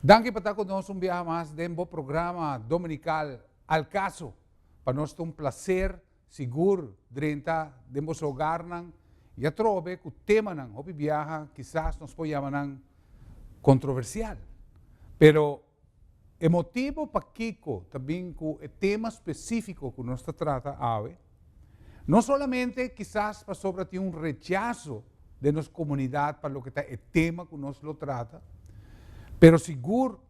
Danke patako nós viaja mais dembo programa dominical Alcaso. Para nós é um prazer seguro drenta dembo hogar nang e a trove que o tema nang hopi viaja quizás nos pode chamar controversial. Pero o motivo para Kiko também que o tema específico que nós trata ave, não somente quizás para sobre um rechazo de nossa comunidade para o que está o tema que nós lo trata, pero seguro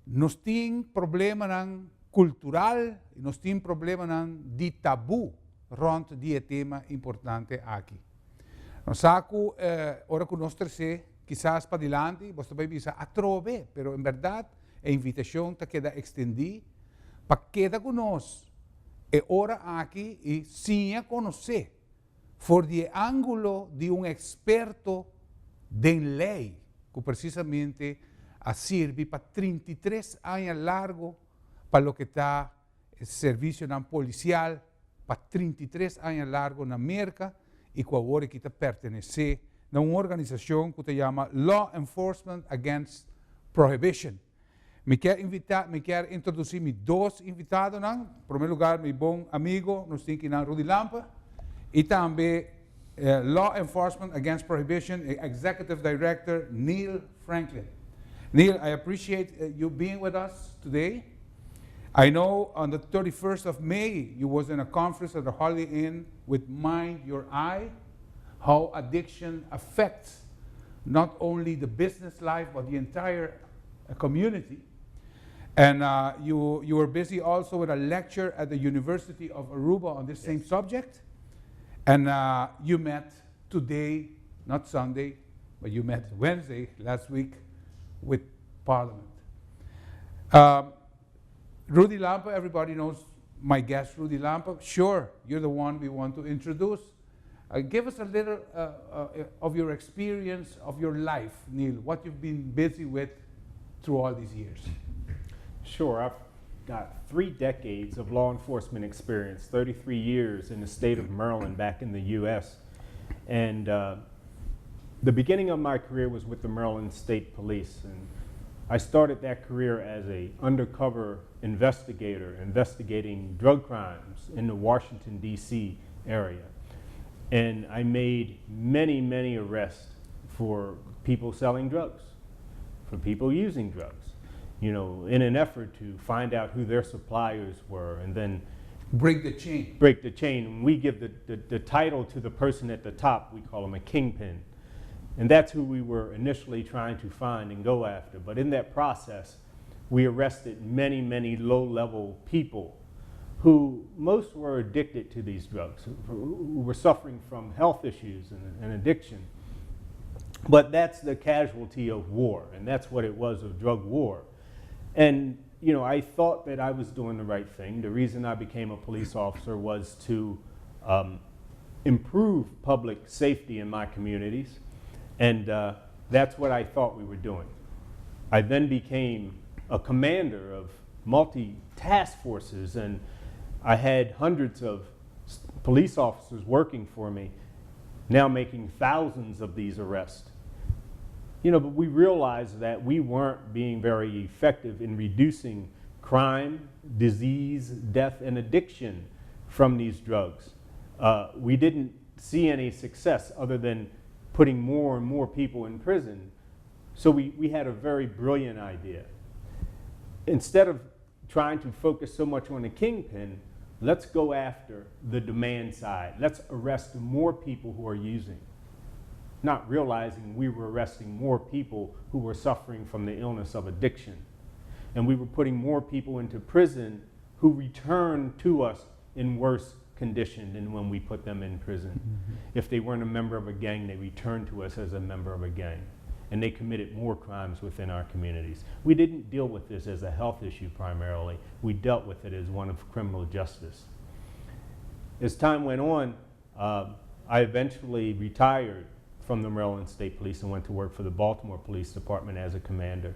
nós tem problema nang cultural e nós tem problema nang de tabu rond de tema importante aqui. Nós saco ora que nós terceiro quizás para adiante, você vai bisa a trove, pero em verdade a invitação está queda extendida para queda conosco. É hora aqui e sim a conhecer, for de ângulo de experto de lei, que precisamente a serve para 33 anos largo para o que está serviço policial, para 33 anos largo na América e que agora que está pertenece a uma organização que se chama Law Enforcement Against Prohibition. Me quero introduzir meus dois invitados. Em primeiro lugar, meu bom amigo, nós temos aqui Rudy Lampe, e também Law Enforcement Against Prohibition, Executive Director Neil Franklyn. Neil, I appreciate you being with us today. I know on the 31st of May, you was in a conference at the Holiday Inn with Mind Your Eye, how addiction affects not only the business life, but the entire community. And you were busy also with a lecture at the University of Aruba on this same subject. And you met today, not Sunday, but you met Wednesday last week with Parliament. Rudy Lampe, everybody knows my guest, Rudy Lampe. Sure, you're the one we want to introduce. Give us a little of your experience, of your life, Neil, what you've been busy with through all these years. Sure, I've got 3 decades of law enforcement experience, 33 years in the state of Maryland back in the U.S. And the beginning of my career was with the Maryland State Police. And I started that career as an undercover investigator, investigating drug crimes in the Washington, D.C. area. And I made many, many arrests for people selling drugs, for people using drugs, you know, in an effort to find out who their suppliers were and then break the chain. Break the chain. We give the title to the person at the top. We call them a kingpin. And that's who we were initially trying to find and go after. But in that process, we arrested many, many low-level people who most were addicted to these drugs, who were suffering from health issues and addiction. But that's the casualty of war, and that's what it was, of drug war. And you know, I thought that I was doing the right thing. The reason I became a police officer was to improve public safety in my communities, and that's what I thought we were doing. I then became a commander of multi-task forces, and I had hundreds of police officers working for me, now making thousands of these arrests. You know, but we realized that we weren't being very effective in reducing crime, disease, death, and addiction from these drugs. We didn't see any success other than putting more and more people in prison. So we had a very brilliant idea. Instead of trying to focus so much on the kingpin, let's go after the demand side. Let's arrest more people who are using, not realizing we were arresting more people who were suffering from the illness of addiction. And we were putting more people into prison who returned to us in worse condition than when we put them in prison. Mm-hmm. If they weren't a member of a gang, they returned to us as a member of a gang. And they committed more crimes within our communities. We didn't deal with this as a health issue primarily. We dealt with it as one of criminal justice. As time went on, I eventually retired from the Maryland State Police and went to work for the Baltimore Police Department as a commander.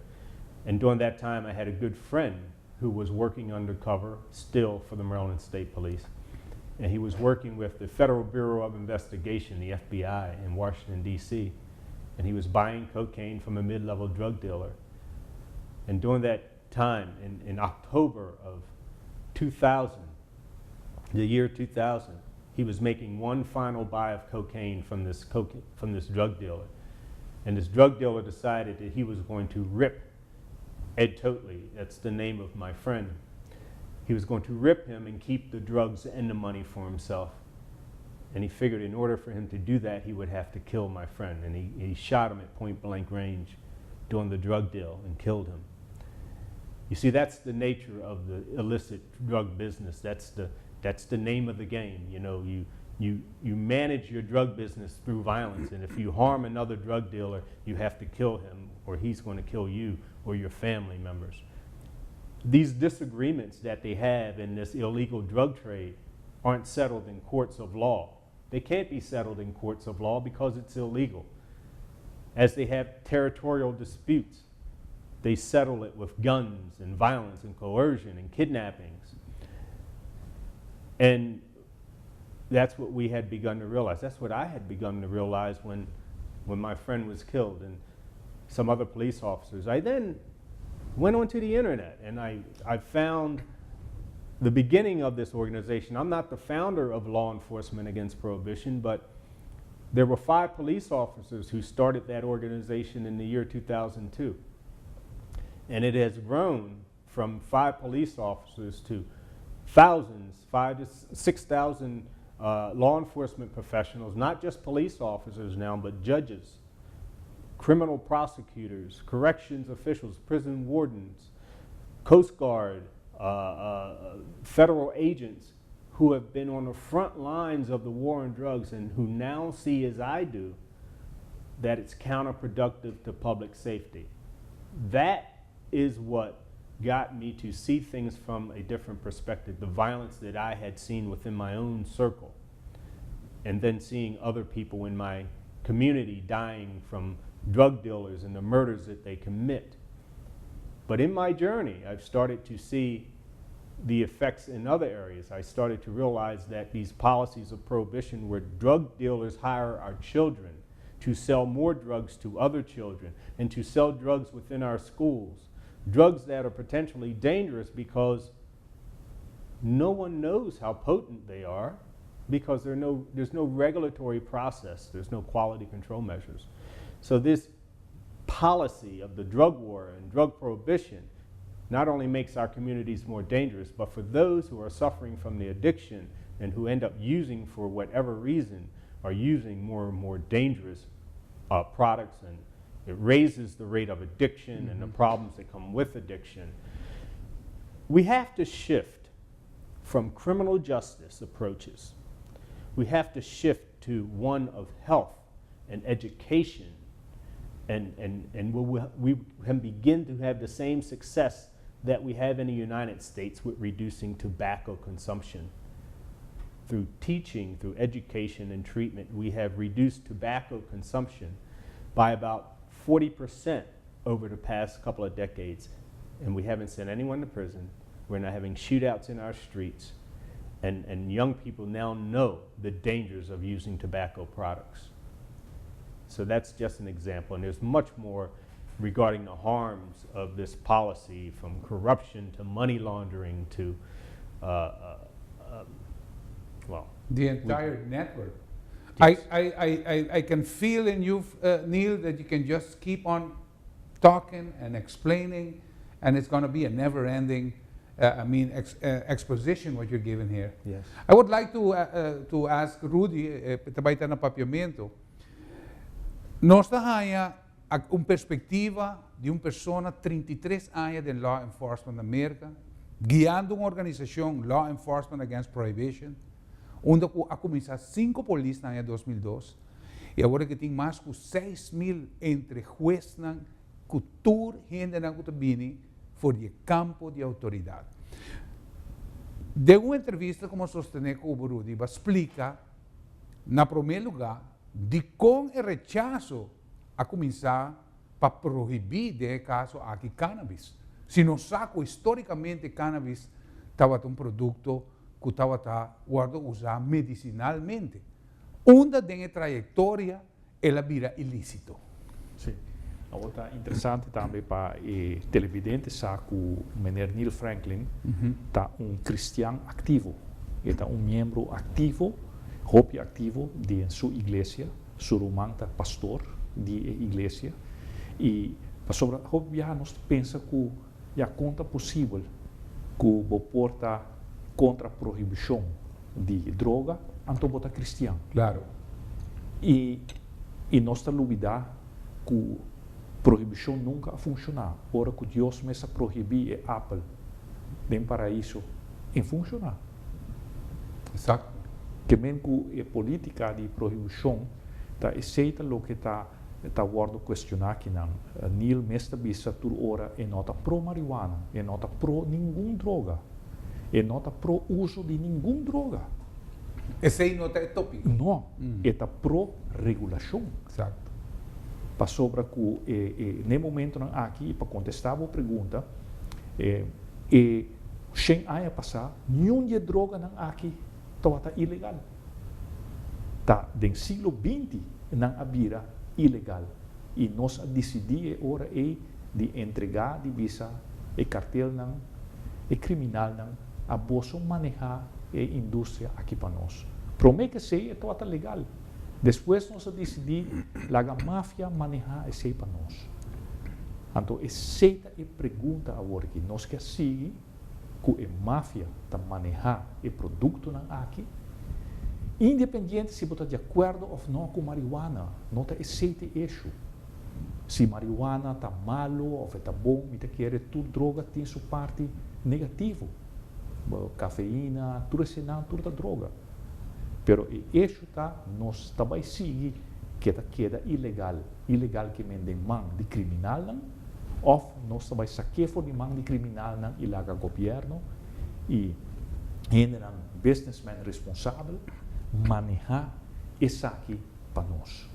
And during that time, I had a good friend who was working undercover still for the Maryland State Police. And he was working with the Federal Bureau of Investigation, the FBI, in Washington, D.C., and he was buying cocaine from a mid-level drug dealer. And during that time, in October of 2000, the year 2000, he was making one final buy of cocaine from this drug dealer. And this drug dealer decided that he was going to rip Ed Totley, that's the name of my friend. He was going to rip him and keep the drugs and the money for himself. And he figured in order for him to do that, he would have to kill my friend. And he shot him at point blank range during the drug deal and killed him. You see, that's the nature of the illicit drug business. That's the name of the game. You know, you manage your drug business through violence, and if you harm another drug dealer, you have to kill him, or he's going to kill you or your family members. These disagreements that they have in this illegal drug trade aren't settled in courts of law. They can't be settled in courts of law because it's illegal. As they have territorial disputes, they settle it with guns and violence and coercion and kidnappings. And that's what we had begun to realize. That's what I had begun to realize when my friend was killed and some other police officers. I then went onto the internet and I found the beginning of this organization. I'm not the founder of Law Enforcement Against Prohibition, but there were 5 police officers who started that organization in the year 2002. And it has grown from 5 police officers to thousands, 5,000 to 6,000 law enforcement professionals, not just police officers now, but judges, criminal prosecutors, corrections officials, prison wardens, Coast Guard, federal agents who have been on the front lines of the war on drugs and who now see, as I do, that it's counterproductive to public safety. That is what got me to see things from a different perspective, the violence that I had seen within my own circle, and then seeing other people in my community dying from drug dealers and the murders that they commit. But in my journey, I've started to see the effects in other areas. I started to realize that these policies of prohibition where drug dealers hire our children to sell more drugs to other children and to sell drugs within our schools, drugs that are potentially dangerous because no one knows how potent they are because there's no regulatory process, there's no quality control measures. So this policy of the drug war and drug prohibition not only makes our communities more dangerous, but for those who are suffering from the addiction and who end up using for whatever reason are using more and more dangerous products, and it raises the rate of addiction and the problems that come with addiction. We have to shift from criminal justice approaches. We have to shift to one of health and education, and we can begin to have the same success that we have in the United States with reducing tobacco consumption. Through teaching, through education and treatment, we have reduced tobacco consumption by about 40% over the past couple of decades, and we haven't sent anyone to prison. We're not having shootouts in our streets, and young people now know the dangers of using tobacco products. So that's just an example, and there's much more regarding the harms of this policy, from corruption to money laundering to, the entire network. Yes. I can feel in you, Neil, that you can just keep on talking and explaining, and it's going to be a never-ending, exposition what you're giving here. Yes. I would like to ask Rudy, tabay tayo ng papiamento, nós tahaya perspectiva de persona 33 años de law enforcement na América, guiando uma organização Law Enforcement Against Prohibition, onde começou 5 polícias no ano 2002, e agora que tem mais de 6,000 entre jueces, cultura, gente na Kutabini, for o campo de autoridade. De uma entrevista como sostener com o Rudy, vai explicar, na primeiro lugar, de como o rechazo a começar para proibir, de caso, aqui cannabis. Se não saco, historicamente, cannabis estava um produto que estava usado medicinalmente. Onde tem a trajetória, ela vira ilícito. Sí. Outra interessante também para televidente sabe que o menino Neil Franklyn tá cristão ativo. Ele tá membro ativo, hobby ativo de sua igreja. Seu irmão tá pastor de igreja. E sobre hobby nós pensa que já conta possível que o porta contra a proibição de droga, então bota cristão. Claro. E nós estamos duvidando que proibição nunca vai funcionar. Ora que Deus mesmo proibir a Apple, nem para isso, em funcionar. Exato. Que mesmo que a política de proibição está aceita o que está sendo questionado aqui não. Neil mesmo bisa toda hora é nota pro marihuana, é nota pro nenhuma droga, é nota pro uso de nenhuma droga. Esse aí não é tópico. Não, é pro regulação. Exato. Para sobre que no momento aqui para contestar a pergunta sem anos passar nenhuma droga não aqui está ilegal tá no século XX não havia ilegal e nós decidimos agora de entregar de visa e cartel não e criminal não a bolsa manejar a indústria aqui para nós promete que seja está legal. Depois nós decidimos a máfia manejar isso para nós. Então, essa é a pergunta agora que nós queremos seguir que a máfia está manejar o produto aqui, independente se você está de acordo ou não com marihuana, não está aceita isso. Se marihuana está malo ou está bom, você quer tudo droga tem sua parte negativa. Cafeína, tudo isso não, tudo é droga. Pero isso nós também seguir que queda ilegal que mende mão de criminal não, ou nós também saquear de mão de criminal não e lá o governo e ainda um businessman responsável manejar isso aqui para nós.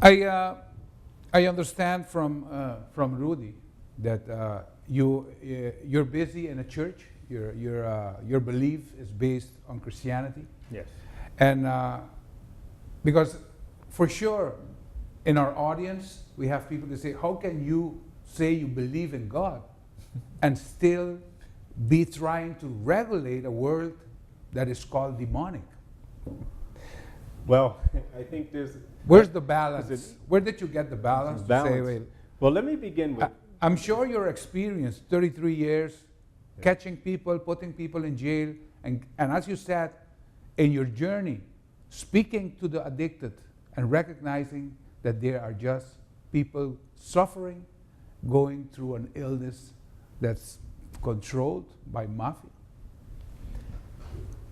I understand from Rudy that you're busy in a church. Your belief is based on Christianity. Yes. And because for sure, in our audience, we have people that say, how can you say you believe in God and still be trying to regulate a world that is called demonic? Well, I think Where's the balance? Where did you get the balance? To say, balance. Well, let me begin with. I'm sure your experience, 33 years, catching people, putting people in jail, and as you said, in your journey, speaking to the addicted and recognizing that there are just people suffering, going through an illness that's controlled by mafia.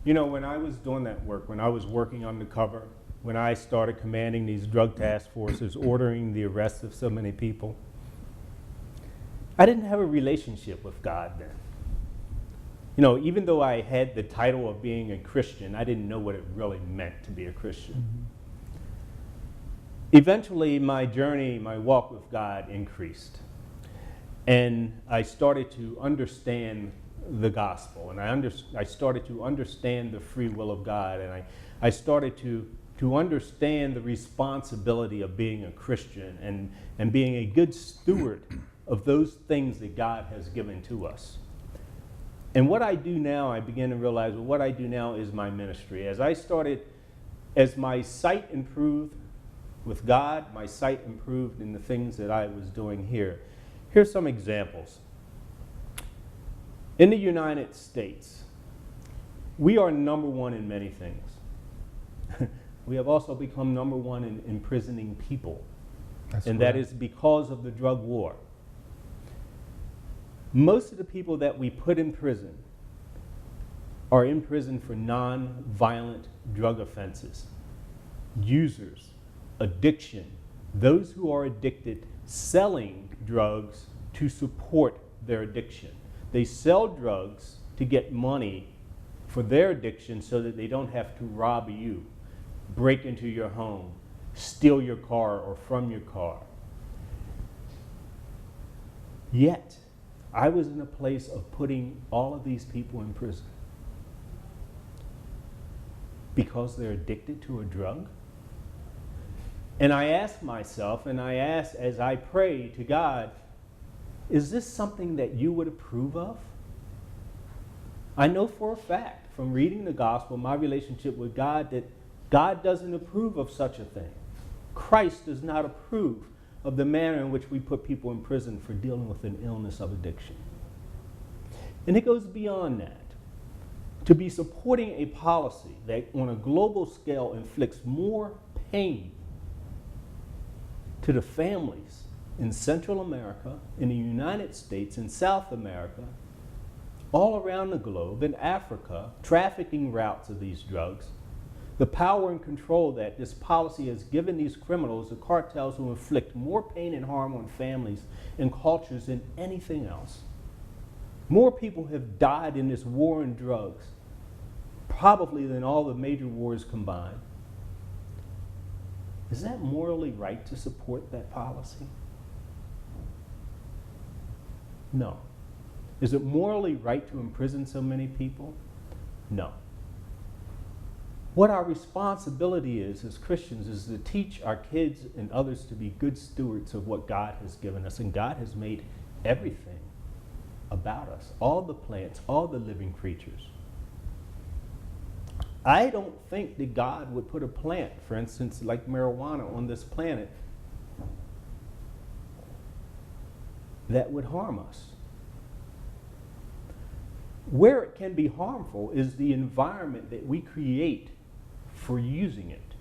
You know, when I was doing that work, when I was working undercover, when I started commanding these drug task forces, ordering the arrest of so many people, I didn't have a relationship with God then. You know, even though I had the title of being a Christian, I didn't know what it really meant to be a Christian. Mm-hmm. Eventually, my journey, my walk with God increased. And I started to understand the gospel, and I started to understand the free will of God, and I started to understand the responsibility of being a Christian and being a good steward of those things that God has given to us. And what I do now, I begin to realize, well, what I do now is my ministry. As my sight improved with God, my sight improved in the things that I was doing here. Here's some examples. In the United States, we are number one in many things. We have also become number one in imprisoning people. That is because of the drug war. Most of the people that we put in prison are in prison for non-violent drug offenses. Users, addiction, those who are addicted, selling drugs to support their addiction. They sell drugs to get money for their addiction so that they don't have to rob you, break into your home, steal your car or from your car. Yet, I was in a place of putting all of these people in prison because they're addicted to a drug. And I ask myself, and I ask as I pray to God, is this something that you would approve of? I know for a fact from reading the gospel, my relationship with God, that God doesn't approve of such a thing. Christ does not approve of the manner in which we put people in prison for dealing with an illness of addiction. And it goes beyond that. To be supporting a policy that on a global scale inflicts more pain to the families in Central America, in the United States, in South America, all around the globe, in Africa, trafficking routes of these drugs, the power and control that this policy has given these criminals, the cartels, who inflict more pain and harm on families and cultures than anything else. More people have died in this war on drugs, probably than all the major wars combined. Is that morally right to support that policy? No. Is it morally right to imprison so many people? No. What our responsibility is as Christians is to teach our kids and others to be good stewards of what God has given us. And God has made everything about us, all the plants, all the living creatures. I don't think that God would put a plant, for instance, like marijuana on this planet that would harm us. Where it can be harmful is the environment that we create for using it.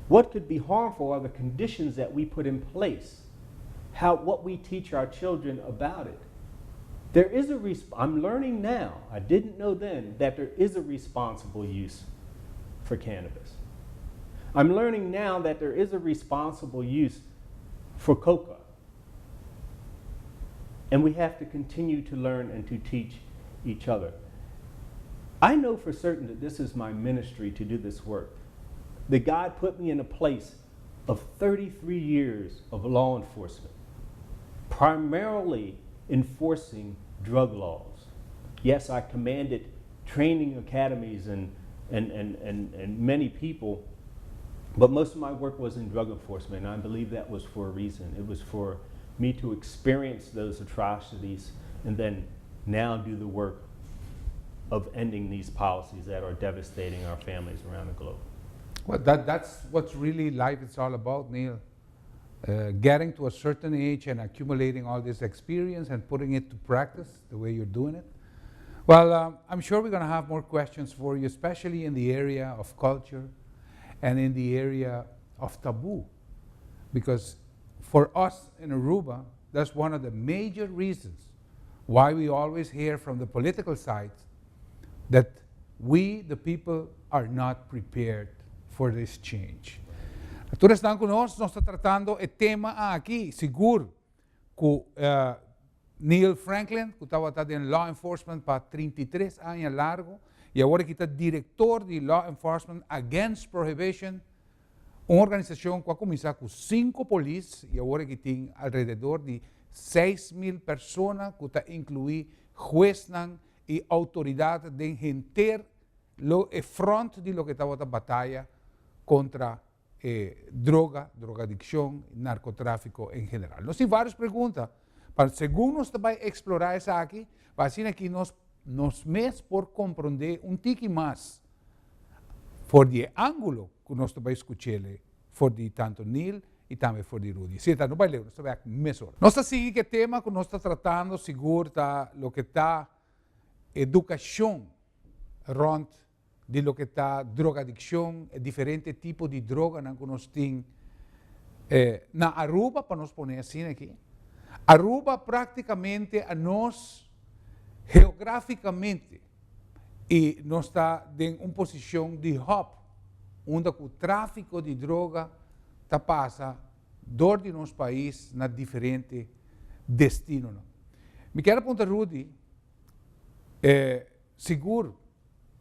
What could be harmful are the conditions that we put in place, what we teach our children about it. There is I'm learning now, I didn't know then, that there is a responsible use for cannabis. I'm learning now that there is a responsible use for coca. And we have to continue to learn and to teach each other. I know for certain that this is my ministry to do this work. That God put me in a place of 33 years of law enforcement, primarily enforcing drug laws. Yes, I commanded training academies and many people, but most of my work was in drug enforcement, and I believe that was for a reason. It was for me to experience those atrocities and then now do the work of ending these policies that are devastating our families around the globe. Well, that's what's really life is all about, Neil. Getting to a certain age and accumulating all this experience and putting it to practice the way you're doing it. Well, I'm sure we're going to have more questions for you, especially in the area of culture and in the area of taboo. Because for us in Aruba, that's one of the major reasons why we always hear from the political side that we, the people, are not prepared for this change. Todos estão conosco, nós estamos tratando o tema aqui, seguro, com Neil Franklyn, que estava em law enforcement para 33 anos largo, e agora que está diretor de Law Enforcement Against Prohibition, uma organização que começou com 5 polícias, e agora que tem alrededor de 6,000 pessoas, que está incluí jueces e autoridades de entender o front de lo que estava a batalha contra drogadicción, narcotráfico en general. Nos tem várias perguntas, mas según nós vamos explorar essa aqui, vai ser aqui nós mesmos por compreender tique mais por de ângulo que nós vamos escutar, por de tanto Neil e também por de Rudy. Então, não vai ler, nós vamos mesmo. Nós seguimos que tema que nós estamos tratando, seguro, está o que está educação around de lo que está drogadicción, diferentes tipos de droga que nós temos na Aruba, para nós poner assim aqui. Aruba praticamente a nós, geograficamente, e nós está em uma posição de hub, onde o tráfico de droga está passa dentro de nosso país na diferentes destinos. Me quero perguntar, Rudy, seguro,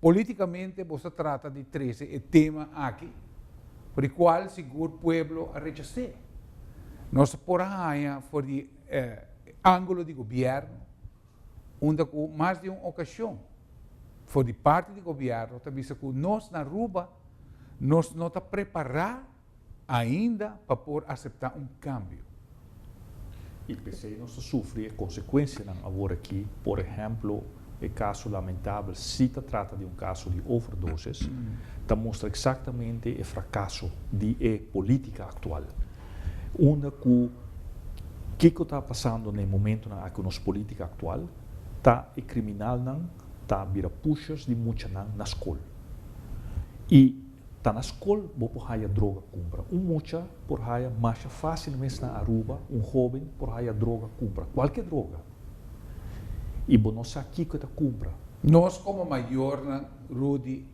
politicamente, você trata de 13 temas aqui, por o qual seguro o povo a rechazar. Nós por aí, por o ângulo de governo, onde com mais de uma ocasião, por de parte do governo, também que nós na Aruba, nós não está preparado ainda para por aceitar cambio. E PC não sofre a consequência não agora aqui, por exemplo, o caso lamentável, se trata de caso de overdoses, mostra exatamente o fracasso de política atual. Onde que está passando no momento na política atual, o criminal não está vira puxas de muita na escola. E tá na escola, vou por aí droga compra. Mucha por aí mais fácil mesmo na Aruba, jovem por aí droga compra. Qualquer droga. E não sabe aqui que compra. Nós como maior, Rudy,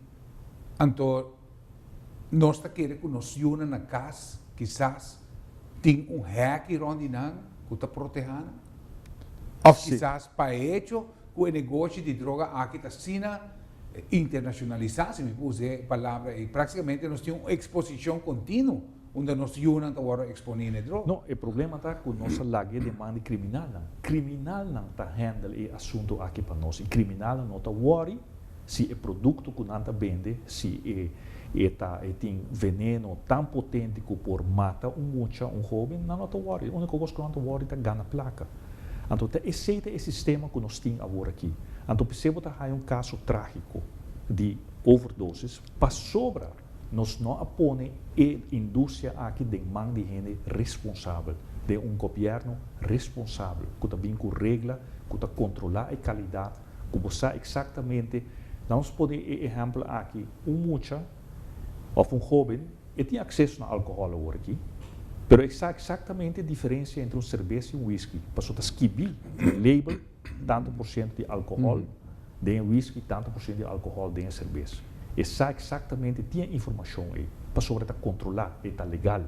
então, nós está querendo que nos una na casa, quizás, tem hack onde não, que está protegendo. Ou quizás, para hecho, que o negócio de droga aqui está sendo internacionalizar, se me puse palavra, e praticamente nós temos uma exposição contínua, onde nós unam agora expondo droga. Não, o problema está com nossa lei de mão criminal. Criminal não está handle o assunto aqui para nós. E criminal não está worry se o produto que não está vende, se tem veneno tão potente que por mata jovem, não está worry. A única coisa que não está worry é ganhar placa. Então, esse é o sistema que nós temos agora aqui. Então, percebo que há caso trágico de overdoses, para sobra, nós não apoiamos a indústria aqui de mão de gente responsável, de governo responsável, que também com regra, que controlar a qualidade, que você exatamente, nós podemos, exemplo aqui, mucha, ou jovem, e tem acesso a álcool agora aqui, pero exatamente a diferença entre cerveja e whisky. Passou a escrever label, tanto por cento de álcool de whisky, tanto por cento de álcool de cerveja. E sabe exatamente, tinha informação aí, para sobre controlar, está legal.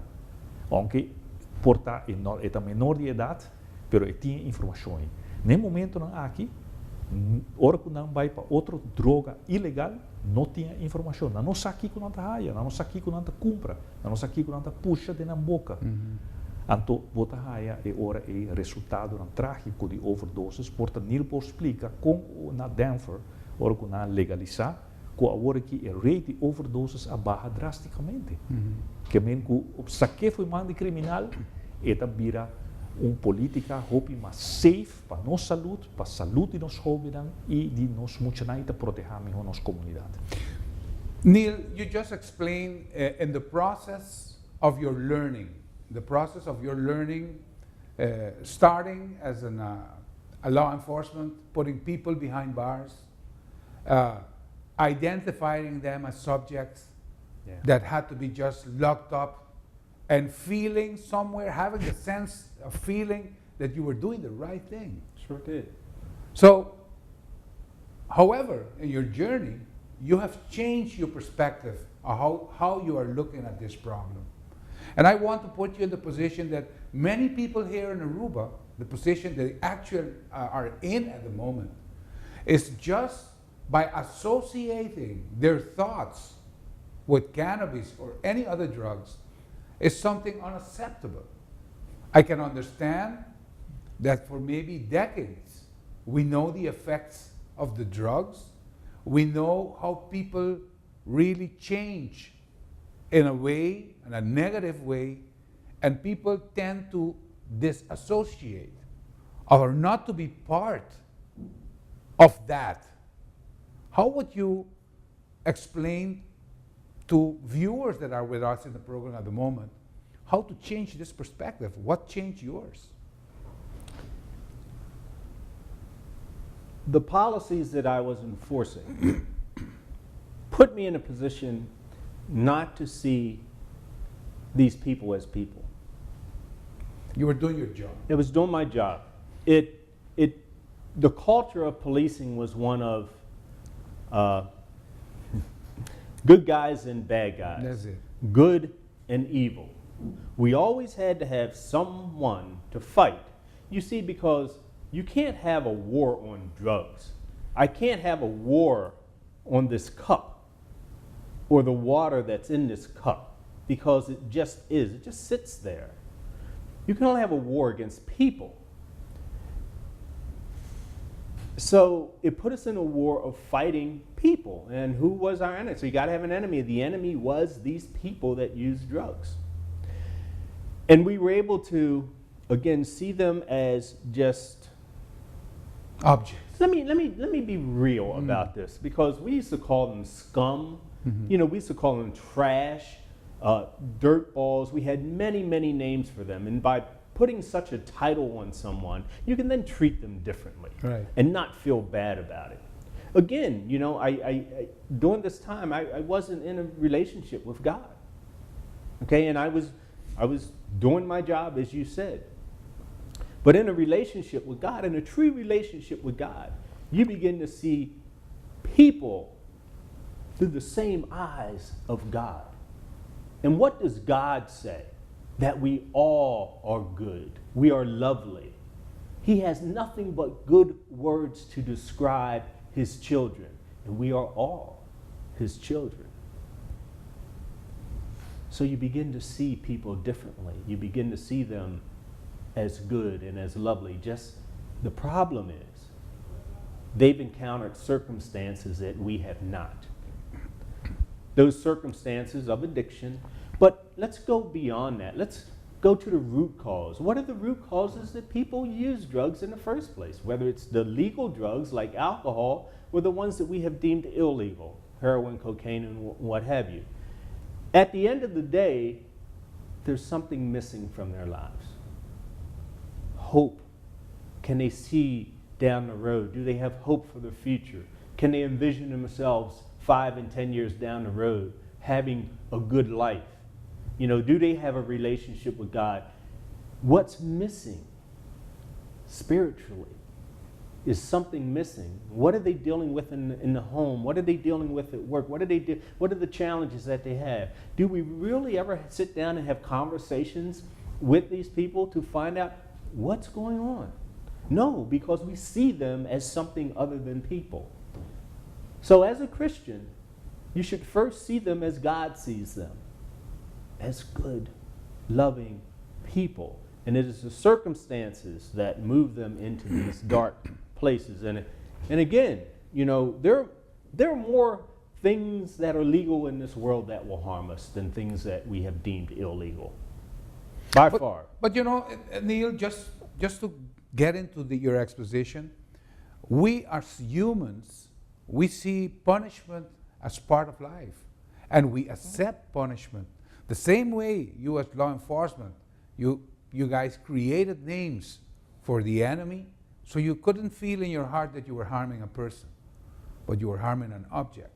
Aunque porta é menor de idade, mas tinha informação aí. No momento não aqui, hora que não vai para outra droga ilegal, não tinha informação. Não sabe que não está raia, não sabe que não está compra, não sabe que não está puxa de na boca. Então, bota raia é hora é resultado trágico de overdoses. Portanto, Nilpo explica com na Denver, hora que não legalizar, que agora que a rate de overdoses abaixa drasticamente. Que mesmo que saque foi mão de criminal, eta vira política hope mais safe para nossa saúde, para a saúde de nós jovens e de nós muitos para proteger melhor nossa comunidade. Neil, you just explained in the process of your learning, starting as a law enforcement, putting people behind bars, identifying them as subjects that had to be just locked up, and feeling somewhere, having the sense of feeling that you were doing the right thing. Sure did. So, however, in your journey, you have changed your perspective of how you are looking at this problem. And I want to put you in the position that many people here in Aruba, the position they actually are in at the moment, is just by associating their thoughts with cannabis or any other drugs is something unacceptable. I can understand that for maybe decades, we know the effects of the drugs. We know how people really change in a way, in a negative way, and people tend to disassociate or not to be part of that. How would you explain to viewers that are with us in the program at the moment how to change this perspective? What changed yours? The policies that I was enforcing put me in a position not to see these people as people. You were doing your job. It was doing my job. The culture of policing was one of good guys and bad guys. That's it. Good and evil. We always had to have someone to fight. You see, because you can't have a war on drugs. I can't have a war on this cup or the water that's in this cup because it just is. It just sits there. You can only have a war against people. So it put us in a war of fighting people. And who was our enemy? So you got to have an enemy. The enemy was these people that use drugs. And we were able to, again, see them as just Objects. Let me be real about this, because we used to call them scum. You know, we used to call them trash, dirt balls. We had many, many names for them. And by putting such a title on someone, you can then treat them differently, Right. and not feel bad about it. Again, you know, I during this time, I wasn't in a relationship with God. Okay, and I was doing my job, as you said. But in a relationship with God, in a true relationship with God, you begin to see people through the same eyes of God. And what does God say? That we all are good. We are lovely. He has nothing but good words to describe his children. And we are all his children. So you begin to see people differently. You begin to see them as good and as lovely. Just the problem is they've encountered circumstances that we have not. Those circumstances of addiction. But let's go beyond that. Let's go to the root cause. What are the root causes that people use drugs in the first place? Whether it's the legal drugs like alcohol, or the ones that we have deemed illegal, heroin, cocaine, and what have you. At the end of the day, there's something missing from their lives. Hope. Can they see down the road? Do they have hope for the future? Can they envision themselves 5 and 10 years down the road having a good life? You know, do they have a relationship with God? What's missing spiritually? Is something missing? What are they dealing with in the home? What are they dealing with at work? What are the challenges that they have? Do we really ever sit down and have conversations with these people to find out what's going on? No, because we see them as something other than people. So as a Christian, you should first see them as God sees them, as good, loving people. And it is the circumstances that move them into these dark places. And again, you know, there are more things that are legal in this world that will harm us than things that we have deemed illegal. By far. But you know, Neil, just to get into your exposition, we as humans, we see punishment as part of life, and we accept punishment. The same way you as law enforcement, you guys created names for the enemy, so you couldn't feel in your heart that you were harming a person, but you were harming an object.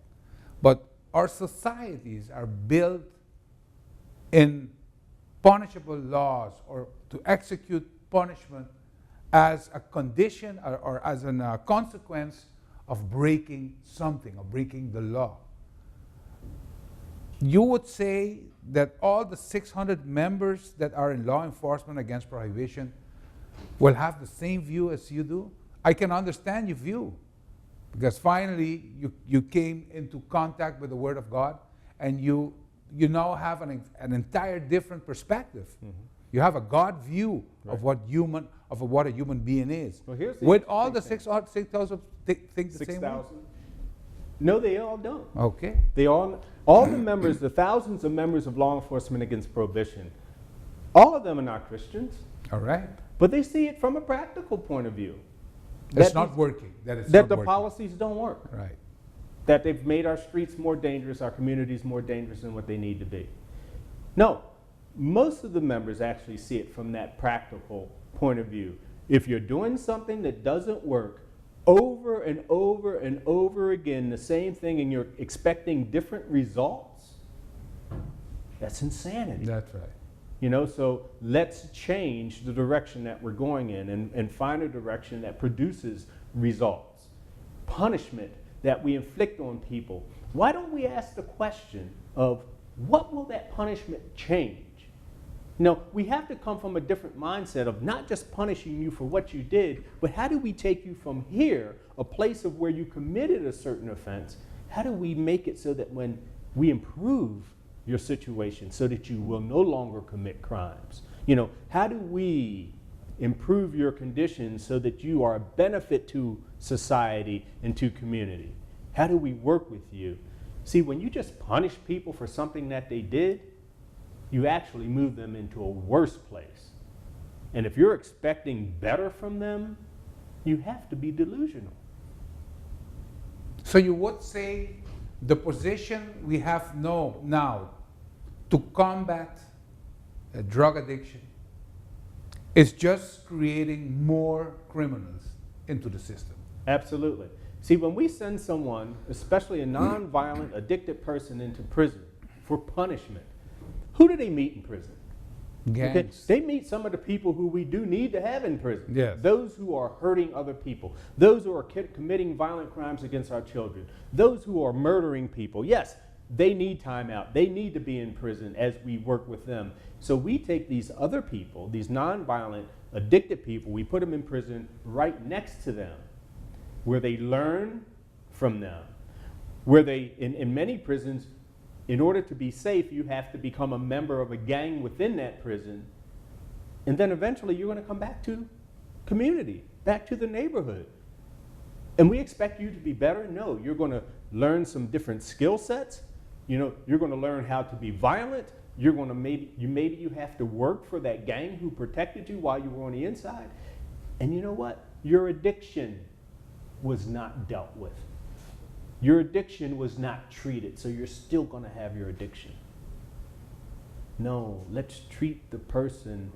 But our societies are built in punishable laws, or to execute punishment as a condition or as a consequence of breaking something, of breaking the law. You would say that all the 600 members that are in law enforcement against prohibition will have the same view as you do? I can understand your view, because finally you came into contact with the Word of God, and you now have an entire different perspective. Mm-hmm. You have a God view of what a human being is. Well, here's the with all the 6,000 think the same way? No, they all don't. Okay. They all the members, the thousands of members of law enforcement against prohibition, all of them are not Christians. All right. But they see it from a practical point of view. It's not working. That the policies don't work. Right. That they've made our streets more dangerous, our communities more dangerous than what they need to be. No, most of the members actually see it from that practical point of view. If you're doing something that doesn't work over and over and over again, the same thing, and you're expecting different results, that's insanity. That's right. You know, so let's change the direction that we're going in, and find a direction that produces results. Punishment that we inflict on people. Why don't we ask the question of what will that punishment change? You know, we have to come from a different mindset of not just punishing you for what you did, but how do we take you from here, a place of where you committed a certain offense, how do we make it so that when we improve your situation so that you will no longer commit crimes? You know, how do we improve your conditions so that you are a benefit to society and to community? How do we work with you? See, when you just punish people for something that they did, you actually move them into a worse place. And if you're expecting better from them, you have to be delusional. So you would say the position we have now to combat drug addiction is just creating more criminals into the system. Absolutely. See, when we send someone, especially a non-violent, addicted person, into prison for punishment, who do they meet in prison? Okay? Gangs. They meet some of the people who we do need to have in prison. Yes. Those who are hurting other people. Those who are committing violent crimes against our children. Those who are murdering people. Yes, they need time out. They need to be in prison as we work with them. So we take these other people, these non-violent, addicted people, we put them in prison right next to them, where they learn from them. Where they, in many prisons, in order to be safe, you have to become a member of a gang within that prison. And then eventually you're going to come back to community, back to the neighborhood. And we expect you to be better? No, you're going to learn some different skill sets. You know, you're going to learn how to be violent. You're going to maybe you have to work for that gang who protected you while you were on the inside. And you know what? Your addiction was not dealt with. Your addiction was not treated, so you're still going to have your addiction. No, let's treat the person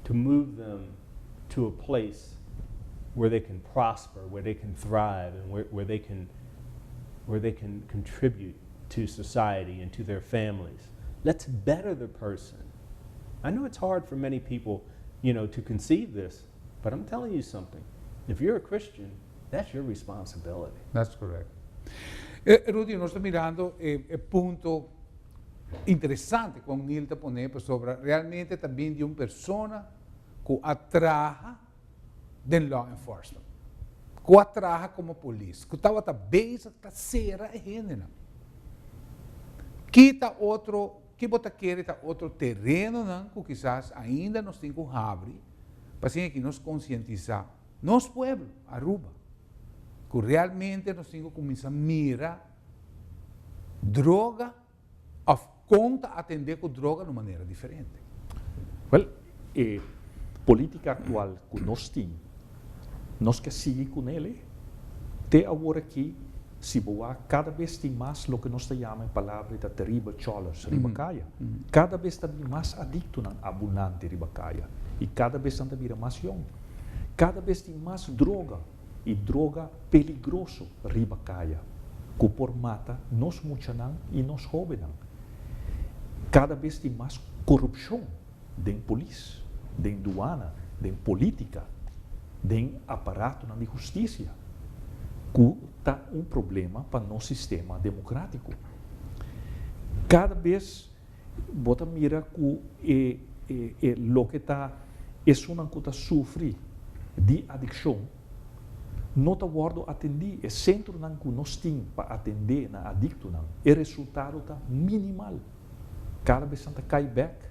to move them to a place where they can prosper, where they can thrive, and where they can contribute to society and to their families. Let's better the person. I know it's hard for many people, to conceive this, but I'm telling you something. If you're a Christian, that's your responsibility. That's correct. Rudy, nós estamos mirando ponto interessante com o Nilta poner sobre realmente também de uma pessoa que atraja den law enforcement, que atraja como polícia, que estava bem a cera e gênero. Que bota querer outro terreno, não, que quizás ainda nós temos que abrir, para que nós conscientizar, nosso povo, Aruba, que realmente nós temos que começar a mirar droga, ou conta atender com droga de maneira diferente. Well, política atual que nós temos, nós que seguir com ele, até agora aqui, se boa, cada vez tem mais o que nós chamamos em palavra da terrível cholas, ribacaia. Cada vez está mais adicto na abundante ribacaia. E cada vez está mais young. Cada vez tem mais droga, e droga peligroso ribacaia, que por mata nós muchanan e nós jovens. Cada vez tem mais corrupção dentro da polícia, dentro da aduana, dentro da política, dentro do aparato de justiça, que está um problema para nosso sistema democrático. Cada vez bota mira que o que está é uma que sofre de adicção, não está guardo atender, o centro que nós temos para atender na adicto, o resultado está minimal. Cada vez está cai back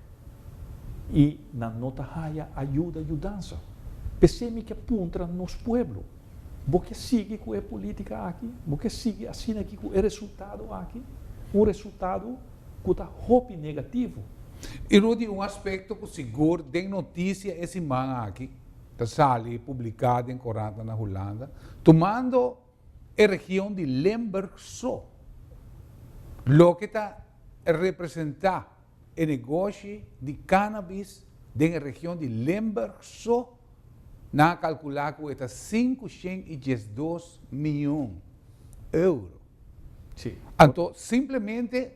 e na nota haja ajudança. Pensemos que apunta nos pueblos. Porque sigue com a política aqui, porque sigue assim aqui com o resultado aqui, um resultado que está roupa negativo. E Rudy, um aspecto que seguro tem notícia esse semana aqui, está sali publicado em Coranta na Holanda, tomando a região de Limburg só, o que está a representar o negócio de cannabis na região de Limburg só, na calcular que está 512 milhões de euros. Sim. Então, simplesmente,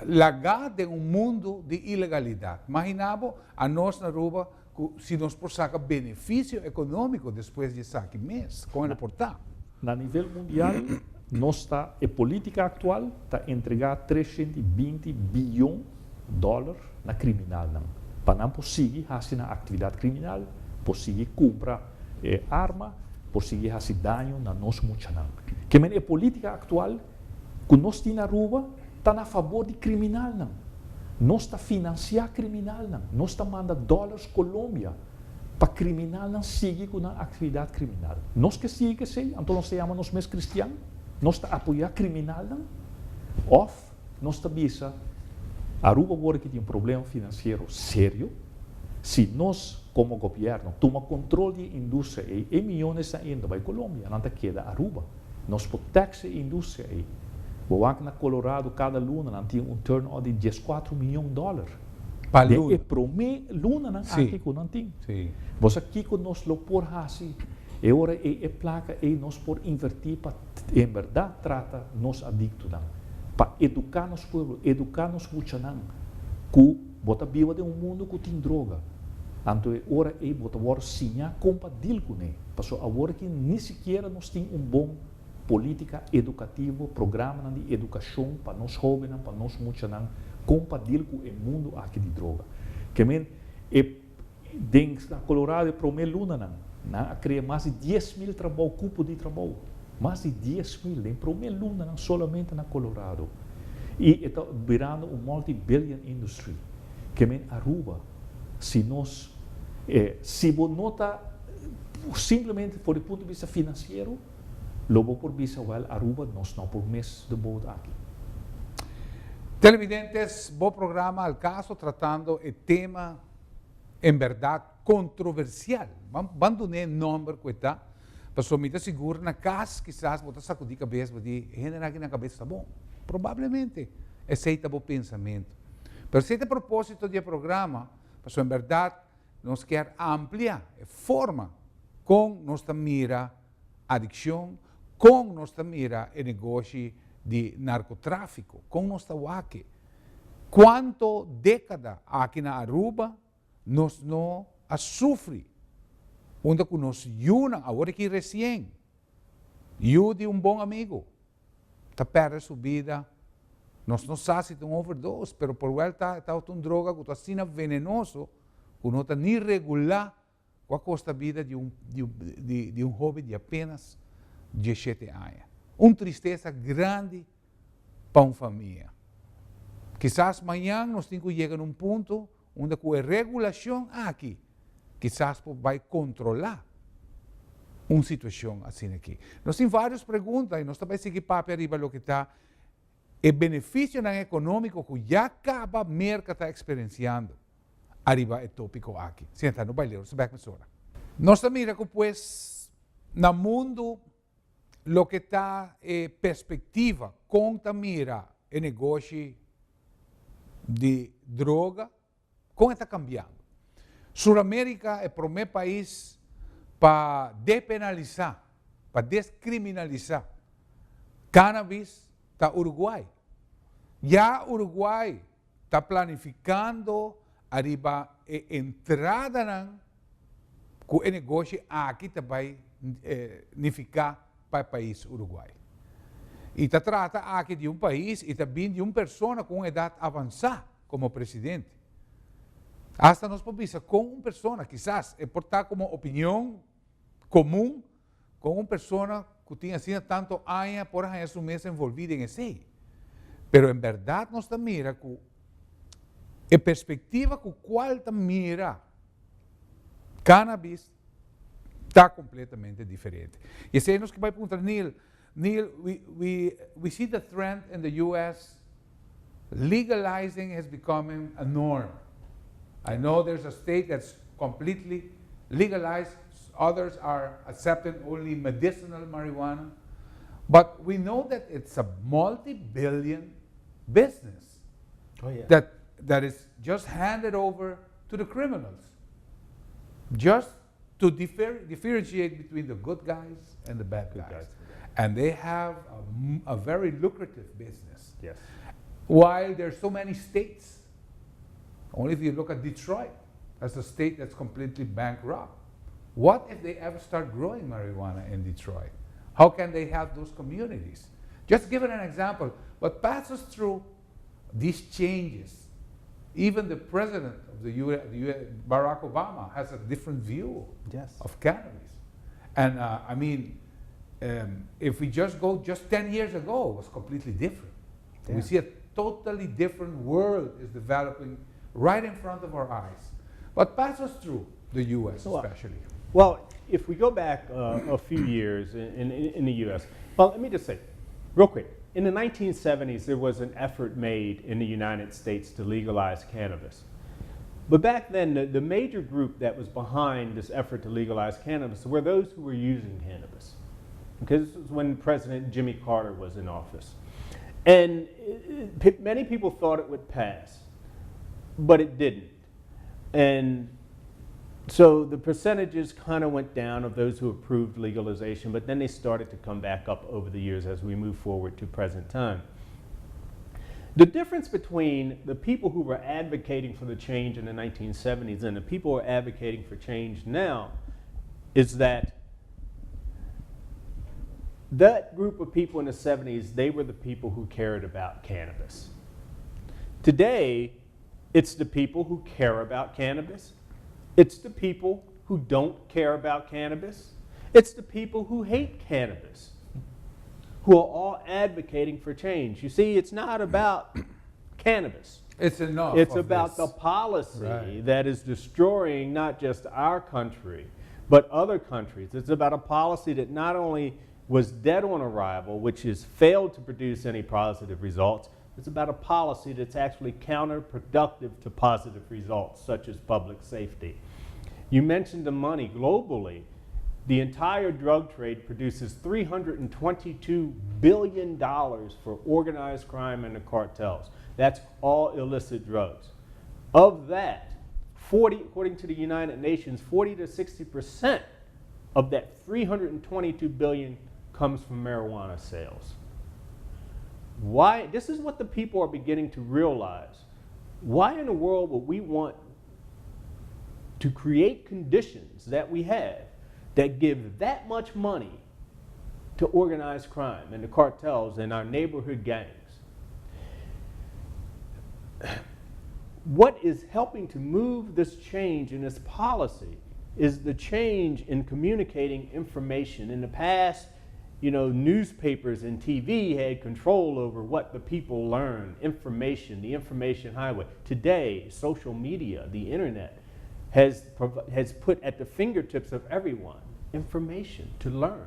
lagar de mundo de ilegalidade. Imaginamos a nós na Aruba, se nós por sacar benefício econômico depois de saque mês, com ele portar. Na nível mundial, a política atual está a entregar 320 bilhões de dólares na criminal. Para não conseguir fazer a atividade criminal, conseguir comprar arma, conseguir fazer dano na nossa muchanan. Que a política atual que nós temos na Aruba está a favor de criminal. Nós está financiar criminal. Nós está mandando dólares Colômbia para criminal seguir com a atividade criminal. Nós que seguir então nós chamamos nós mesmos cristianos, nós está apoiar criminal ou nós está bisa Aruba agora que tem um problema financeiro sério, se nós, como governo, toma controle da indústria e milhões ainda vai Colômbia, não queda Aruba. Nós protege a indústria aí. Aqui na Colorado, cada luna, não tem um turnover de $14 milhões. Para luna. E promê luna não aqui que não tem. Sim. Você aqui que nós lo por assim, e agora é placa e nós por invertir para em verdade trata nos adictos não, para educar nos povo, educar nos muito não, que bota viva de um mundo que tem droga. Então agora é bota agora sinha compatível com ele, porque agora que nem sequer nós tem bom política educativa, programa de educação para nós jovens, para nós muito não, compatível com o mundo aqui de droga. Que men dentro da Colorado promê luna não, cria mais de 10.000 trabalhos, cupo de trabalho, mais de 10.000, em promê luna não, somente na Colorado. E está virando multi-billion industry. Que men Aruba, se nós, se você nota simplesmente por o ponto de vista financeiro, logo por vista Aruba nós não por mês de boa aqui. Televidentes, bom programa Alcaso tratando o tema em verdade controversial. Vamos abandonar o nome que está, para somente seguro na casa, quizás botar sacudir a cabeça, de generar aqui na cabeça está bom. Provavelmente aceita o pensamento. Mas se é propósito do programa, para em verdade nós quer ampliar a forma com nossa mira adicção, com nossa mira o negócio de narcotráfico, com nossa WAC. Quanto década aqui na Aruba nós não sofre, onde que nós junam, agora que recém, eu de bom amigo, está perdendo sua vida, nós não sabemos se overdose, mas por volta está uma droga que está sendo venenoso, que não está nem regular com a custa vida de jovem de apenas 17 anos. Uma tristeza grande para uma família. Quizás amanhã nós temos que chegar a um ponto onde com a regulação aqui, quizás vai controlar uma situação assim aqui. Nós temos várias perguntas e nós também seguimos para arriba o que está. O benefício econômico que já acaba merca está experienciando. Arriba é tópico aqui. Senta no baile, você vai começar. Nós também que pues, no mundo, o que está em perspectiva, conta mira o negócio de droga, como está cambiando. Sul-América é o primeiro país para depenalizar, para descriminalizar. Cannabis está Uruguai. Já Uruguai está planificando arriba a entrada com o negócio aqui também ficar para o país Uruguai. E está trata aqui de um país e também de uma pessoa com idade avançada como presidente. Hasta nós podemos com uma pessoa, quizás, portar como opinião comum com uma pessoa que tinha sido tanto anos por anos um mês envolvida em isso. Pero em verdade nós também mira que a perspectiva com qual também mira cannabis está completamente diferente. E assim nós que vai perguntar, Neil, we see the trend in the U.S. legalizing has become a norm. I know there's a state that's completely legalized, others are accepting only medicinal marijuana, but we know that it's a multi-billion business that is just handed over to the criminals, just to differentiate between the good guys and the bad guys. And they have a very lucrative business. Yes. While there's so many states, only if you look at Detroit, that's a state that's completely bankrupt. What if they ever start growing marijuana in Detroit? How can they help those communities? Just give it an example. What passes through these changes, even the president of the US, Barack Obama, has a different view of cannabis. And I mean, if we just go 10 years ago, it was completely different. Yeah. We see a totally different world is developing right in front of our eyes. But pass us through the U.S. especially. Well, if we go back a few years in the U.S., well, let me just say, real quick, in the 1970s, there was an effort made in the United States to legalize cannabis. But back then, the major group that was behind this effort to legalize cannabis were those who were using cannabis. Okay, this was when President Jimmy Carter was in office. And many people thought it would pass, but it didn't. And so the percentages kind of went down of those who approved legalization, but then they started to come back up over the years as we move forward to present time. The difference between the people who were advocating for the change in the 1970s and the people who are advocating for change now is that that group of people in the 70s, they were the people who cared about cannabis. Today, it's the people who care about cannabis. It's the people who don't care about cannabis. It's the people who hate cannabis, who are all advocating for change. You see, it's not about cannabis. It's enough. It's about the policy Right. that is destroying not just our country, but other countries. It's about a policy that not only was dead on arrival, which has failed to produce any positive results. It's about a policy that's actually counterproductive to positive results, such as public safety. You mentioned the money. Globally, the entire drug trade produces $322 billion for organized crime and the cartels. That's all illicit drugs. Of that, according to the United Nations, 40 to 60% of that $322 billion comes from marijuana sales. Why? This is what the people are beginning to realize. Why in the world would we want to create conditions that we have that give that much money to organized crime and the cartels and our neighborhood gangs? What is helping to move this change in this policy is the change in communicating information. In the past, newspapers and TV had control over what the people learned, information, the information highway. Today, social media, the internet, has put at the fingertips of everyone information to learn.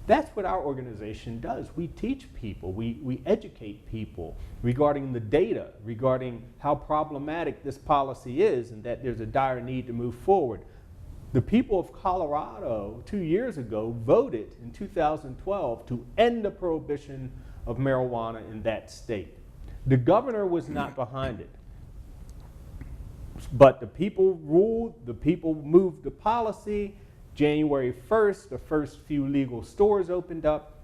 That's what our organization does. We teach people, we educate people regarding the data, regarding how problematic this policy is and that there's a dire need to move forward. The people of Colorado 2 years ago voted in 2012 to end the prohibition of marijuana in that state. The governor was not behind it. But the people ruled, the people moved the policy. January 1st, the first few legal stores opened up.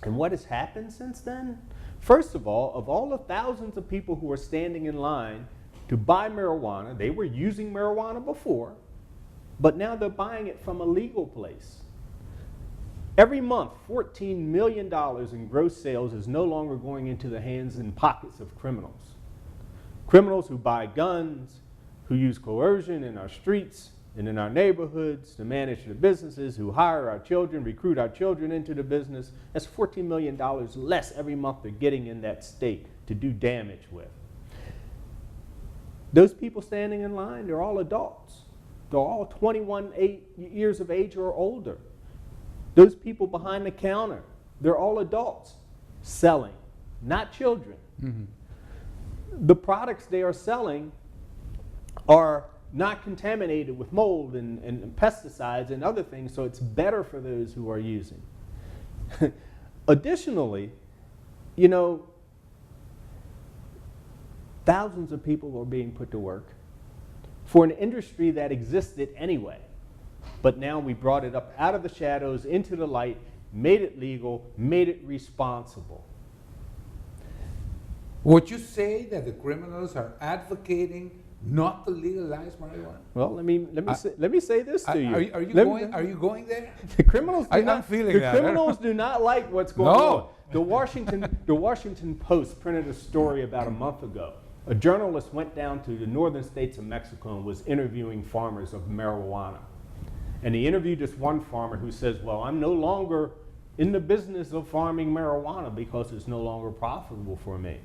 And what has happened since then? First of all the thousands of people who are standing in line to buy marijuana, they were using marijuana before, but now they're buying it from a legal place. Every month, $14 million in gross sales is no longer going into the hands and pockets of criminals. Criminals who buy guns, who use coercion in our streets and in our neighborhoods to manage the businesses, who hire our children, recruit our children into the business. That's $14 million less every month they're getting in that state to do damage with. Those people standing in line, they're all adults. They're all 21 years of age or older. Those people behind the counter, they're all adults selling, not children. Mm-hmm. The products they are selling are not contaminated with mold and pesticides and other things, so it's better for those who are using. Additionally, thousands of people are being put to work for an industry that existed anyway. But now we brought it up out of the shadows into the light, made it legal, made it responsible. Would you say that the criminals are advocating not to legalize marijuana? Well, let me say this to you. Are you going there? The criminals I'm feeling that. criminals do not like what's going on. The Washington Post printed a story about a month ago. A journalist went down to the northern states of Mexico and was interviewing farmers of marijuana. And he interviewed this one farmer who says, well, I'm no longer in the business of farming marijuana because it's no longer profitable for me.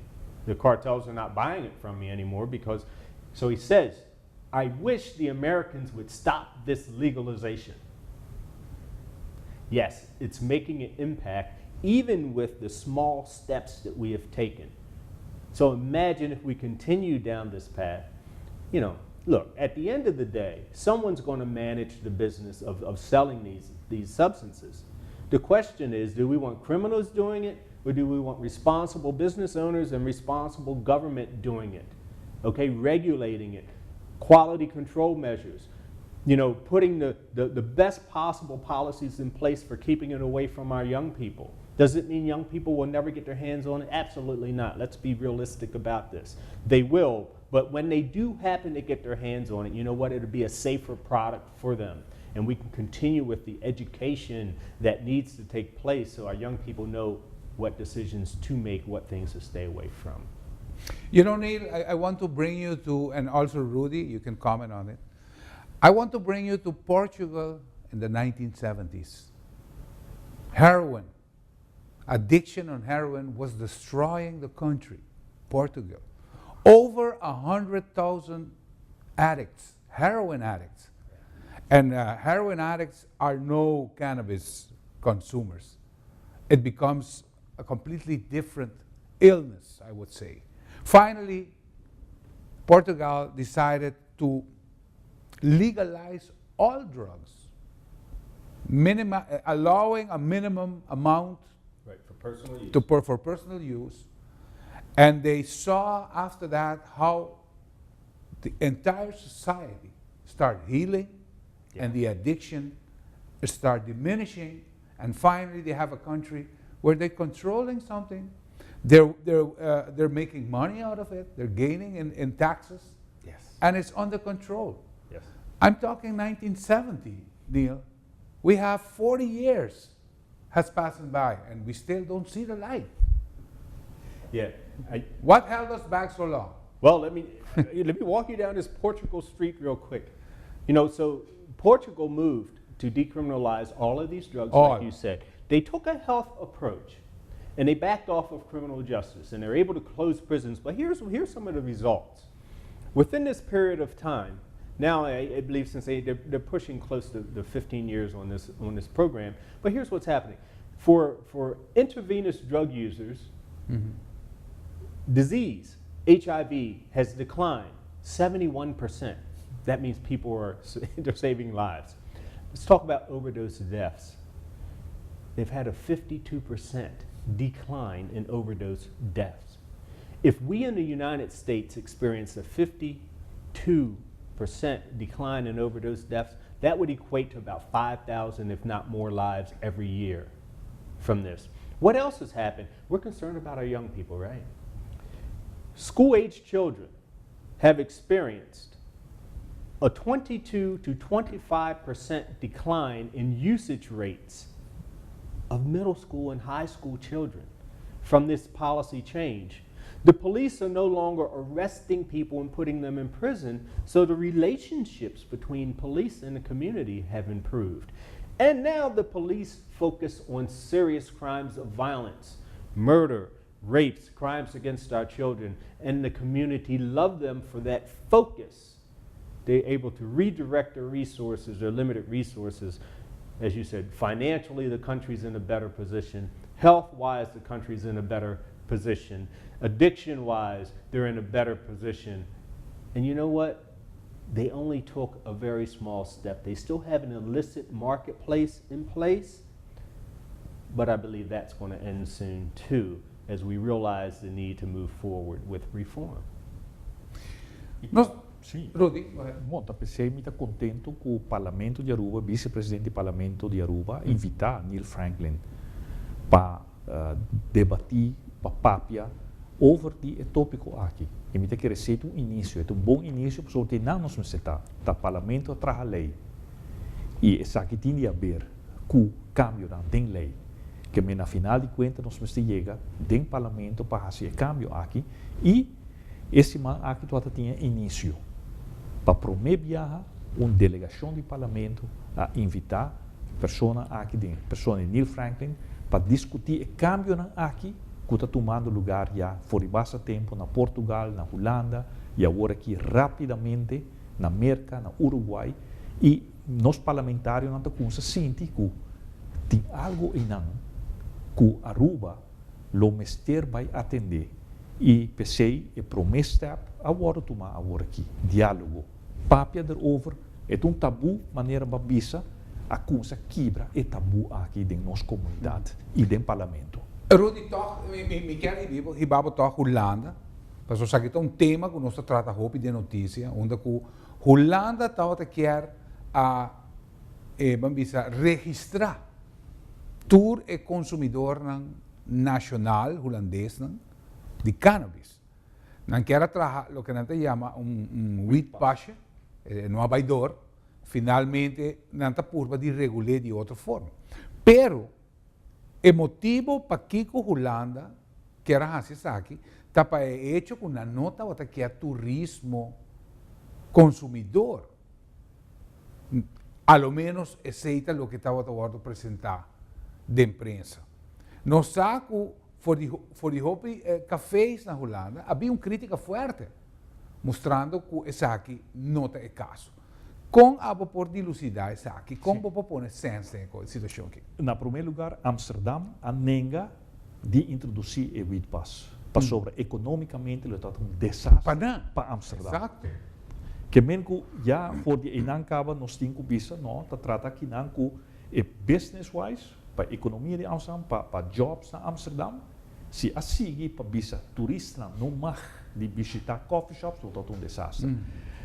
The cartels are not buying it from me anymore because, so he says, I wish the Americans would stop this legalization. Yes, it's making an impact even with the small steps that we have taken. So imagine if we continue down this path. You know, look, at the end of the day, someone's going to manage the business of selling these substances. The question is, do we want criminals doing it, or do we want responsible business owners and responsible government doing it? Okay, regulating it, quality control measures, you know, putting the best possible policies in place for keeping it away from our young people. Does it mean young people will never get their hands on it? Absolutely not. Let's be realistic about this. They will, but when they do happen to get their hands on it, you know what? It'll be a safer product for them. And we can continue with the education that needs to take place so our young people know what decisions to make, what things to stay away from. You know, Neil, I want to bring you to, and also Rudy, you can comment on it. I want to bring you to Portugal in the 1970s. Heroin, addiction on heroin was destroying the country, Portugal. Over 100,000 addicts, heroin addicts. And heroin addicts are no cannabis consumers. It becomes a completely different illness, I would say. Finally, Portugal decided to legalize all drugs, allowing a minimum amount for personal use. For personal use. And they saw after that how the entire society started healing, and the addiction start diminishing, and finally they have a country where they're controlling something. They're making money out of it. They're gaining in taxes. Yes. And it's under control. Yes. I'm talking 1970, Neil. We have 40 years has passed by, and we still don't see the light. Yeah. What held us back so long? Well, let me walk you down this Portugal street real quick. You know, so Portugal moved to decriminalize all of these drugs, like you said. They took a health approach, and they backed off of criminal justice, and they're able to close prisons. But here's some of the results. Within this period of time, now I believe since they're pushing close to the 15 years on this program, but here's what's happening. For intravenous drug users, disease, HIV, has declined 71%. That means people they're saving lives. Let's talk about overdose deaths. They've had a 52% decline in overdose deaths. If we in the United States experience a 52% decline in overdose deaths, that would equate to about 5,000, if not more, lives every year from this. What else has happened? We're concerned about our young people, right? School-aged children have experienced a 22 to 25% decline in usage rates of middle school and high school children from this policy change. The police are no longer arresting people and putting them in prison, so the relationships between police and the community have improved. And now the police focus on serious crimes of violence, murder, rapes, crimes against our children, and the community love them for that focus. They're able to redirect their resources, their limited resources. As you said, financially, the country's in a better position. Health-wise, the country's in a better position. Addiction-wise, they're in a better position. And you know what? They only took a very small step. They still have an illicit marketplace in place, but I believe that's going to end soon too, as we realize the need to move forward with reform. Sim. Rudy, Bom, pensei muito contento com o Parlamento de Aruba, vice-presidente do Parlamento de Aruba, invitar Neil Franklyn para debater, para papia, over die tópico aqui. E me quer ser um início, é bom início para o que não nos necessita, o Parlamento atrás a lei. E essa aqui tem de haver com cambio da lei, que na final de contas nós precisamos chegar do Parlamento para fazer cambio aqui e esse man aqui toda tinha início. Para promover uma delegação do Parlamento a invitar pessoas aqui dentro, pessoas de Neil Franklyn, para discutir o cambio aqui que está tomando lugar já fora bastante tempo na Portugal, na Holanda e agora aqui rapidamente na América, na Uruguai e nós parlamentários não estamos sentindo que tem algo em não ku Aruba lo mester vai atender e pensei e promestap a worden toma a worden aqui diálogo papia erover é tabu maneira babisa a coisa quebra é tabu aqui dentro da nossa comunidade e dentro do parlamento. Rudy, toch, me quer hibabo toch Holanda, para so sakita tema que nós trata hopi de notícia, onde que Holanda tava quer a bambisa registrar tour e consumidor nacional holandês de cannabis. Não quer trabalhar lo que a gente chama weed pass, no abaidor, finalmente não está por de regular de outra forma. Pero o motivo para que Holanda quer fazer isso aqui, está para hecho com uma nota que é turismo consumidor. A lo menos aceita o que estava a apresentar de imprensa. No saco, for the hopi cafés na Holanda, havia uma crítica forte, mostrando que esse aqui não é caso. Com a por dilucidar esse aqui, com a pôr senso em situação aqui. Na primeiro lugar, Amsterdam a nenga de introduzir o weed pass. Para sobre economicamente ele está desastre para Amsterdam. Exato. Que mesmo já for de inancaba nos cinco bisa, não, tá trata aqui não com business wise para a economia de Amsterdam, para jobs na Amsterdam, se a seguir para bisa turista não mag de visitar coffee shops, então é desastre.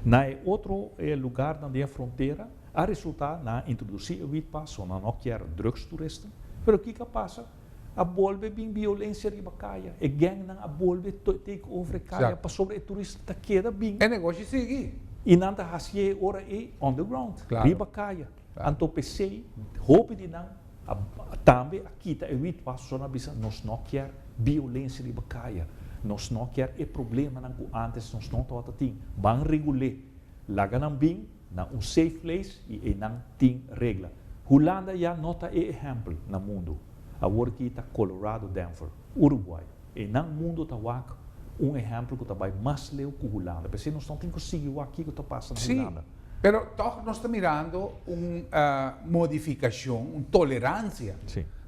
Na outro lugar na fronteira, a resultar na introduzir o weed pass, ou não quer drugsturista, pero o que passa? A bolbe bem violência de bacaia, e gang na a bolbe take over caia para sobre o turista queda bem. É negócio seguir. E não está hasie ora e underground, claro. riba caia. Anto PC, hope de não, também aqui está o weed pass, só na bisa nós não quer violência de bacaia. Nós não quer é problema não antes nós não toda tem. Bang regular, laga não bem na safe place e não tem regra. Holanda já nota exemplo no mundo. Agora aqui está Colorado, Denver, Uruguai. E no mundo está exemplo que está mais leu que Holanda. Porque nós não temos que seguir aqui que está passando na Holanda. Pero toch nós estamos mirando uma modificação, uma tolerância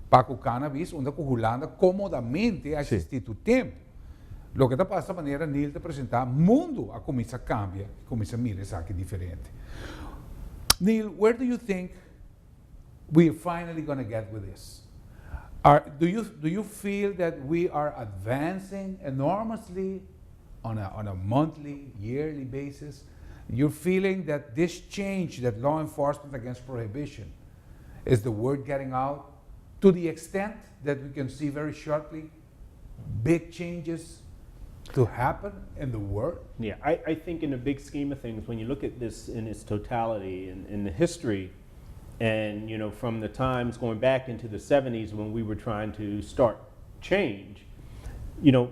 para o cannabis, onde a Holanda comodamente assiste o tempo. O que está passando de maneira nele de apresentar, mundo a começa a cambiar, começa a mirar isso aqui diferente. Neil, where do you think we're finally going to get with this? Do you feel that we are advancing enormously on a monthly, yearly basis? You're feeling that this change, that law enforcement against prohibition, is the word getting out to the extent that we can see very shortly big changes to happen in the world? Yeah, I think in the big scheme of things, when you look at this in its totality, in the history, and from the times going back into the 70s when we were trying to start change,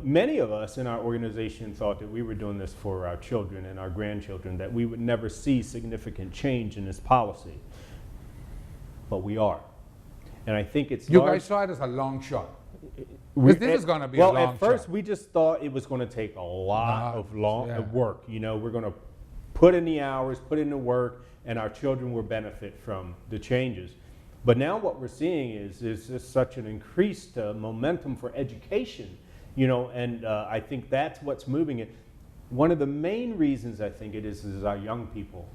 many of us in our organization thought that we were doing this for our children and our grandchildren, that we would never see significant change in this policy. But we are. And I think it's You guys saw it as a long shot. This is going to be a long shot. Well, at first we just thought it was going to take a lot of work. We're going to put in the hours, put in the work, and our children will benefit from the changes. But now what we're seeing is just such an increased momentum for education, and I think that's what's moving it. One of the main reasons I think it is our young people.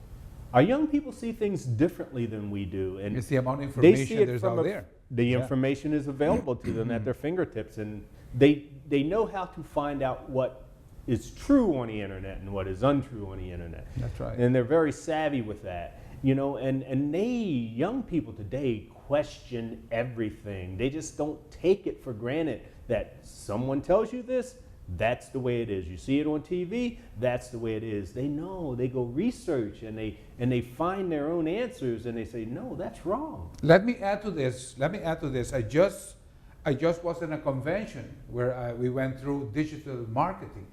Our young people see things differently than we do, and it's the amount of information there's out there. The information is available to them at their fingertips, and they know how to find out what is true on the internet and what is untrue on the internet. That's right. And they're very savvy with that, and young people today question everything. They just don't take it for granted that someone tells you this, that's the way it is. You see it on TV, that's the way it is. They know, they go research and they find their own answers and they say, no, that's wrong. Let me add to this. I just was in a convention where we went through digital marketing.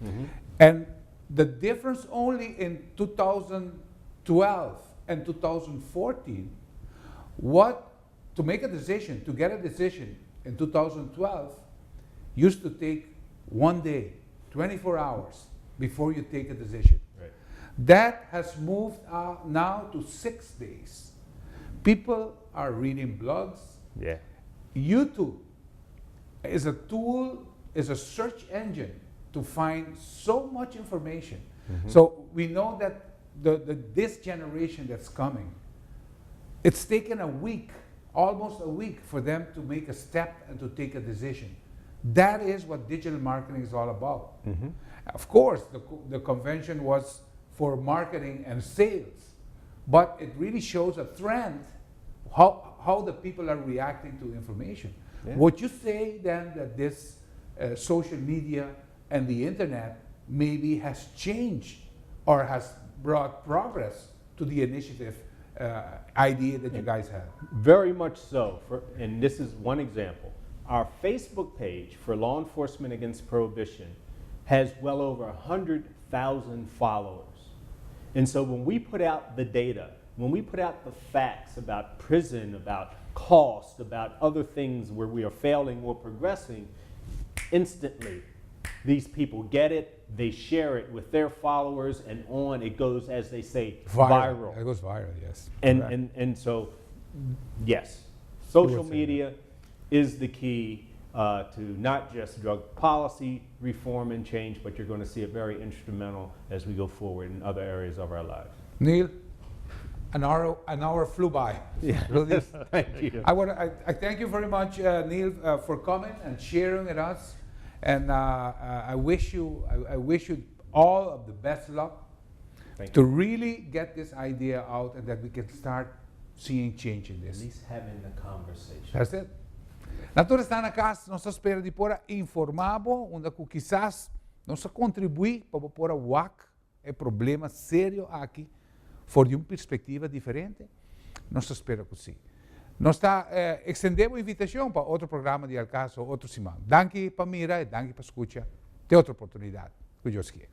Mm-hmm. And the difference only in 2012 and 2014, to make a decision, to get a decision in 2012, used to take 1 day, 24 hours before you take a decision. Right. That has moved now to 6 days. People are reading blogs. Yeah. YouTube is a tool, is a search engine to find so much information. So we know that this generation that's coming, it's taken a week, almost a week, for them to make a step and to take a decision. That is what digital marketing is all about. Of course, the convention was for marketing and sales, but it really shows a trend, how the people are reacting to information. Would you say then that this social media and the internet maybe has changed or has brought progress to the initiative idea that you guys had? Very much so, and this is one example. Our Facebook page for Law Enforcement Against Prohibition has well over 100,000 followers. And so when we put out the data, when we put out the facts about prison, about cost, about other things where we are failing or progressing, instantly these people get it, they share it with their followers, and on it goes, as they say, viral. It goes viral, yes. And so, yes, social media is the key to not just drug policy reform and change, but you're going to see it very instrumental as we go forward in other areas of our lives. Neil, an hour flew by. Yeah. Really. Thank you. I thank you very much, Neil, for coming and sharing with us. And I wish you all of the best luck to really get this idea out and that we can start seeing change in this. At least having the conversation. That's it. Natura está na casa, nós espera de pôr informado, onde que quizás nós contribuir para pôr o é problema sério aqui, for de uma perspectiva diferente. Nós espera que sim. Nós extendemos a invitação para outro programa de Alcaso, outro semana. Danke para mira e danke para escuta. Tem outra oportunidade. Que Deus quer.